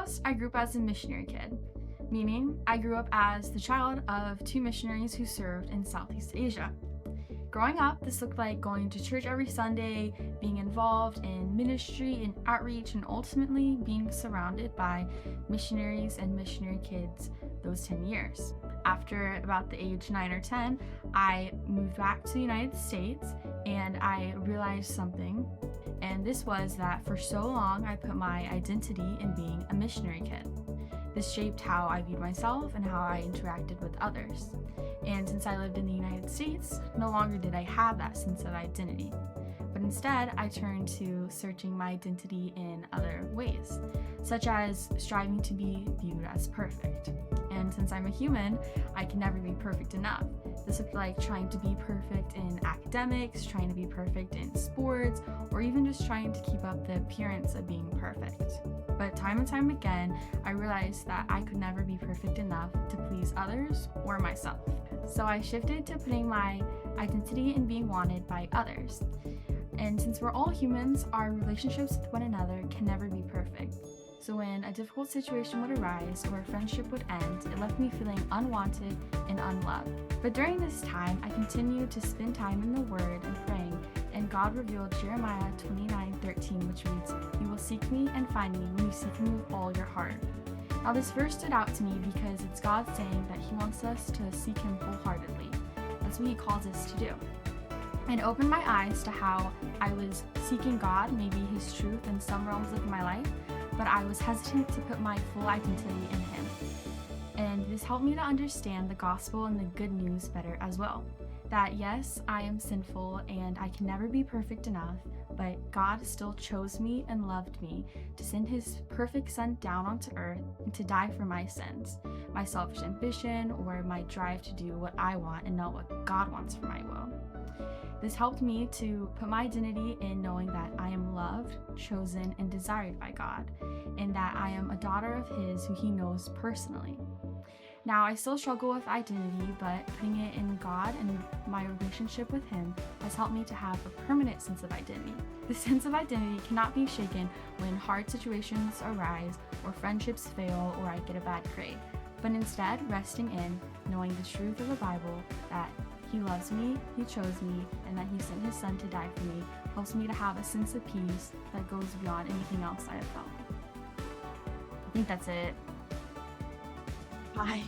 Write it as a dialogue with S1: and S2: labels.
S1: house, I grew up as a missionary kid, meaning I grew up as the child of two missionaries who served in Southeast Asia. Growing up, this looked like going to church every Sunday, being involved in ministry and outreach, and ultimately being surrounded by missionaries and missionary kids those 10 years. After about the age 9 or 10, I moved back to the United States and I realized something. And this was that for so long, I put my identity in being a missionary kid. This shaped how I viewed myself and how I interacted with others. And since I lived in the United States, no longer did I have that sense of identity. But instead, I turned to searching my identity in other ways, such as striving to be viewed as perfect. And since I'm a human, I can never be perfect enough. This looked like trying to be perfect in academics, trying to be perfect in sports, or even just trying to keep up the appearance of being perfect. But time and time again, I realized that I could never be perfect enough to please others or myself. So I shifted to putting my identity in being wanted by others. And since we're all humans, our relationships with one another can never be perfect. So when a difficult situation would arise or a friendship would end, it left me feeling unwanted and unloved. But during this time, I continued to spend time in the Word and praying, and God revealed Jeremiah 29:13, which reads, "You will seek me and find me when you seek me with all your heart." Now this verse stood out to me because it's God saying that He wants us to seek Him wholeheartedly. That's what He calls us to do. And it opened my eyes to how I was seeking God, maybe His truth in some realms of my life, but I was hesitant to put my full identity in Him. And this helped me to understand the gospel and the good news better as well. That yes, I am sinful and I can never be perfect enough, but God still chose me and loved me to send His perfect Son down onto earth and to die for my sins, my selfish ambition, or my drive to do what I want and not what God wants for my will. This helped me to put my identity in knowing that I am loved, chosen, and desired by God, and that I am a daughter of His who He knows personally. Now, I still struggle with identity, but putting it in God and my relationship with Him has helped me to have a permanent sense of identity. The sense of identity cannot be shaken when hard situations arise, or friendships fail, or I get a bad grade, but instead resting in knowing the truth of the Bible, that He loves me, He chose me, and that He sent His Son to die for me, helps me to have a sense of peace that goes beyond anything else I have felt. I think that's it. Bye.